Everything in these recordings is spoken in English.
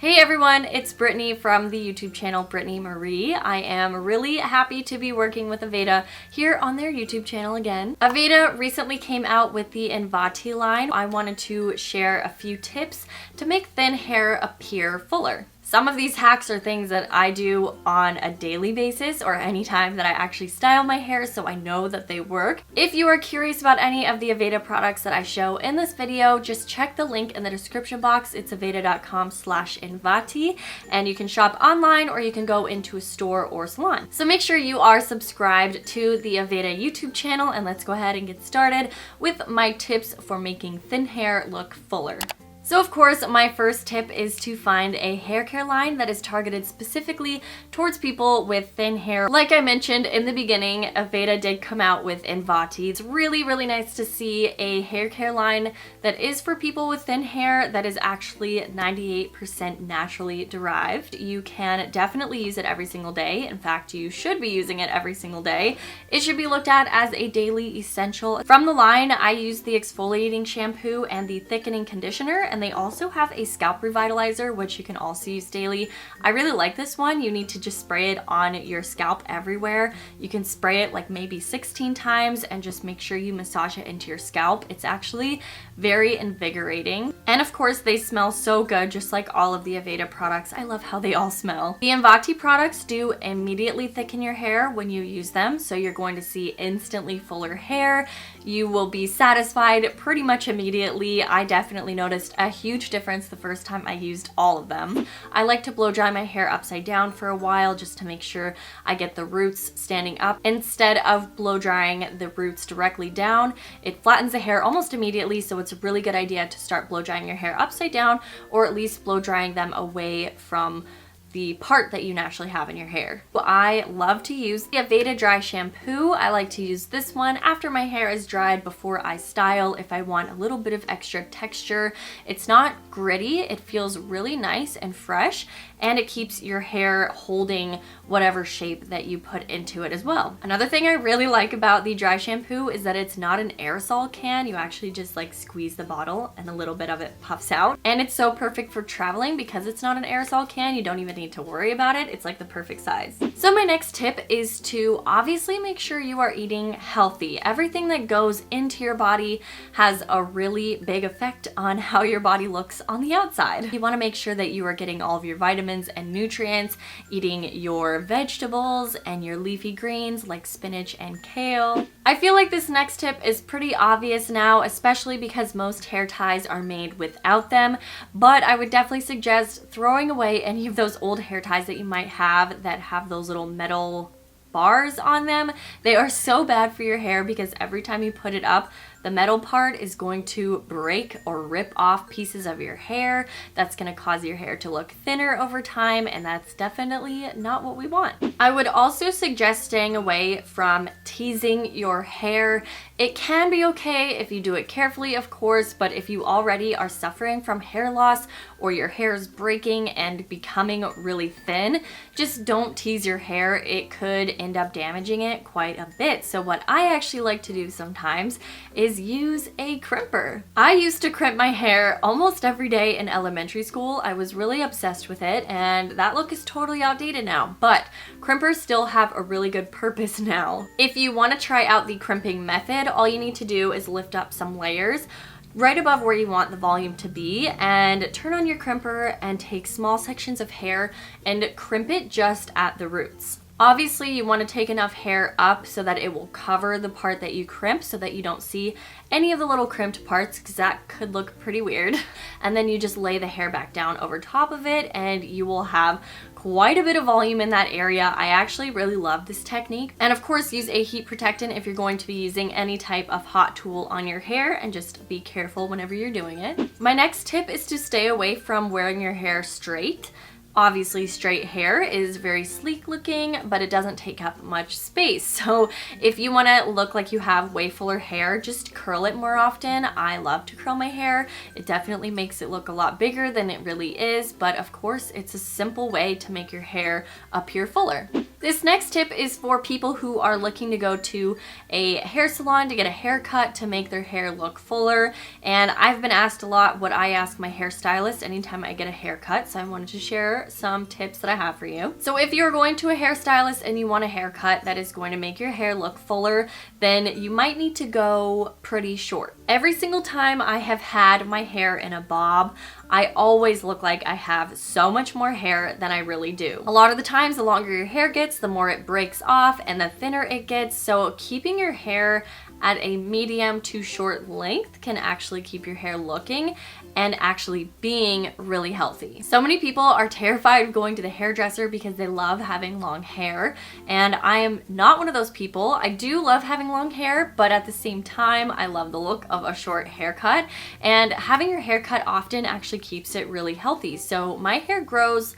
Hey everyone, it's Brittany from the YouTube channel Brittany Marie. I am really happy to be working with Aveda here on their YouTube channel again. Aveda recently came out with the Invati line. I wanted to share a few tips to make thin hair appear fuller. Some of these hacks are things that I do on a daily basis or anytime that I actually style my hair, so I know that they work. If you are curious about any of the Aveda products that I show in this video, just check the link in the description box. It's aveda.com/invati, and you can shop online or you can go into a store or salon. So make sure you are subscribed to the Aveda YouTube channel, and let's go ahead and get started with my tips for making thin hair look fuller. So of course, my first tip is to find a hair care line that is targeted specifically towards people with thin hair. Like I mentioned in the beginning, Aveda did come out with Invati. It's really, really nice to see a hair care line that is for people with thin hair that is actually 98% naturally derived. You can definitely use it every single day. In fact, you should be using it every single day. It should be looked at as a daily essential. From the line, I use the Exfoliating Shampoo and the Thickening Conditioner, and they also have a Scalp Revitalizer, which you can also use daily. I really like this one. You need to just spray it on your scalp everywhere. You can spray it like maybe 16 times and just make sure you massage it into your scalp. It's actually very invigorating. And of course, they smell so good, just like all of the Aveda products. I love how they all smell. The Invati products do immediately thicken your hair when you use them, so you're going to see instantly fuller hair. You will be satisfied pretty much immediately. I definitely noticed a huge difference the first time I used all of them. I like to blow dry my hair upside down for a while just to make sure I get the roots standing up. Instead of blow drying the roots directly down, it flattens the hair almost immediately, so it's a really good idea to start blow drying your hair upside down, or at least blow drying them away from the part that you naturally have in your hair. I love to use the Aveda dry shampoo. I like to use this one after my hair is dried before I style if I want a little bit of extra texture. It's not gritty, it feels really nice and fresh, and it keeps your hair holding whatever shape that you put into it as well. Another thing I really like about the dry shampoo is that it's not an aerosol can. You actually just like squeeze the bottle and a little bit of it puffs out. And it's so perfect for traveling because it's not an aerosol can. You don't even need to worry about it. It's like the perfect size. So my next tip is to obviously make sure you are eating healthy. Everything that goes into your body has a really big effect on how your body looks on the outside. You want to make sure that you are getting all of your vitamins and nutrients, eating your vegetables and your leafy greens like spinach and kale. I feel like this next tip is pretty obvious now, especially because most hair ties are made without them, but I would definitely suggest throwing away any of those old hair ties that you might have that have those little metal bars on them. They are so bad for your hair because every time you put it up, the metal part is going to break or rip off pieces of your hair. That's going to cause your hair to look thinner over time, and that's definitely not what we want. I would also suggest staying away from teasing your hair. It can be okay if you do it carefully, of course, but if you already are suffering from hair loss or your hair is breaking and becoming really thin, just don't tease your hair. It could end up damaging it quite a bit. So what I actually like to do sometimes is use a crimper. I used to crimp my hair almost every day in elementary school. I was really obsessed with it, and that look is totally outdated now, but crimpers still have a really good purpose now. If you want to try out the crimping method, all you need to do is lift up some layers right above where you want the volume to be and turn on your crimper and take small sections of hair and crimp it just at the roots. Obviously, you want to take enough hair up so that it will cover the part that you crimp so that you don't see any of the little crimped parts, because that could look pretty weird. And then you just lay the hair back down over top of it and you will have quite a bit of volume in that area. I actually really love this technique. And of course, use a heat protectant if you're going to be using any type of hot tool on your hair, and just be careful whenever you're doing it. My next tip is to stay away from wearing your hair straight. Obviously, straight hair is very sleek looking, but it doesn't take up much space. So if you want to look like you have way fuller hair, just curl it more often. I love to curl my hair. It definitely makes it look a lot bigger than it really is, but of course, it's a simple way to make your hair appear fuller. This next tip is for people who are looking to go to a hair salon to get a haircut to make their hair look fuller. And I've been asked a lot what I ask my hairstylist anytime I get a haircut, so I wanted to share some tips that I have for you. So if you're going to a hairstylist and you want a haircut that is going to make your hair look fuller, then you might need to go pretty short. Every single time I have had my hair in a bob, I always look like I have so much more hair than I really do. A lot of the times, the longer your hair gets, the more it breaks off and the thinner it gets. So keeping your hair at a medium to short length can actually keep your hair looking and actually being really healthy. So many people are terrified of going to the hairdresser because they love having long hair, and I am not one of those people. I do love having long hair, but at the same time, I love the look of a short haircut, and having your hair cut often actually keeps it really healthy. So my hair grows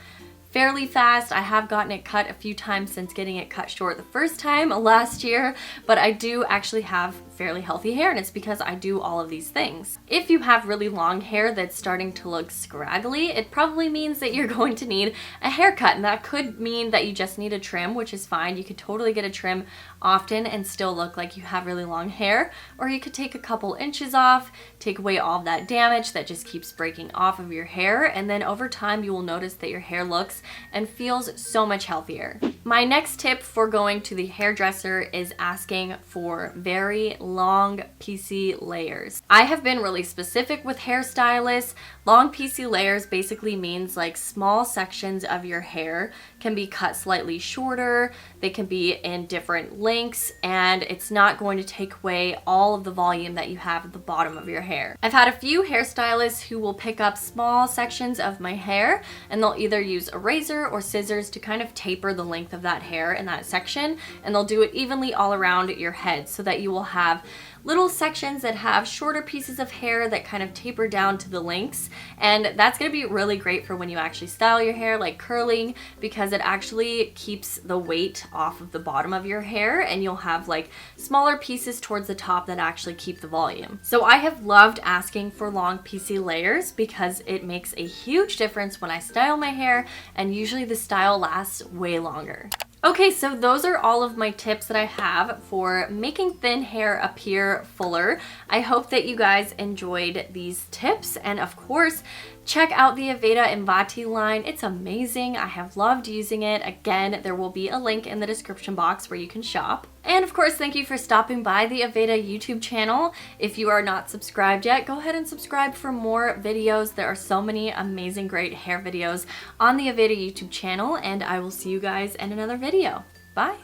fairly fast. I have gotten it cut a few times since getting it cut short the first time last year, but I do actually have fairly healthy hair, and it's because I do all of these things. If you have really long hair that's starting to look scraggly, it probably means that you're going to need a haircut, and that could mean that you just need a trim, which is fine. You could totally get a trim often and still look like you have really long hair, or you could take a couple inches off, take away all of that damage that just keeps breaking off of your hair, and then over time you will notice that your hair looks and feels so much healthier. My next tip for going to the hairdresser is asking for very long piecey layers. I have been really specific with hairstylists. Long piecey layers basically means like small sections of your hair can be cut slightly shorter, they can be in different lengths, and it's not going to take away all of the volume that you have at the bottom of your hair. I've had a few hairstylists who will pick up small sections of my hair, and they'll either use a razor or scissors to kind of taper the length of that hair in that section, and they'll do it evenly all around your head so that you will have little sections that have shorter pieces of hair that kind of taper down to the lengths, and that's going to be really great for when you actually style your hair, like curling, because it actually keeps the weight off of the bottom of your hair, and you'll have like smaller pieces towards the top that actually keep the volume. So I have loved asking for long piecey layers because it makes a huge difference when I style my hair, and usually the style lasts way longer. Okay, so those are all of my tips that I have for making thin hair appear fuller. I hope that you guys enjoyed these tips, and of course, check out the Aveda Invati line. It's amazing. I have loved using it. Again, there will be a link in the description box where you can shop. And of course, thank you for stopping by the Aveda YouTube channel. If you are not subscribed yet, go ahead and subscribe for more videos. There are so many amazing, great hair videos on the Aveda YouTube channel, and I will see you guys in another video. Bye.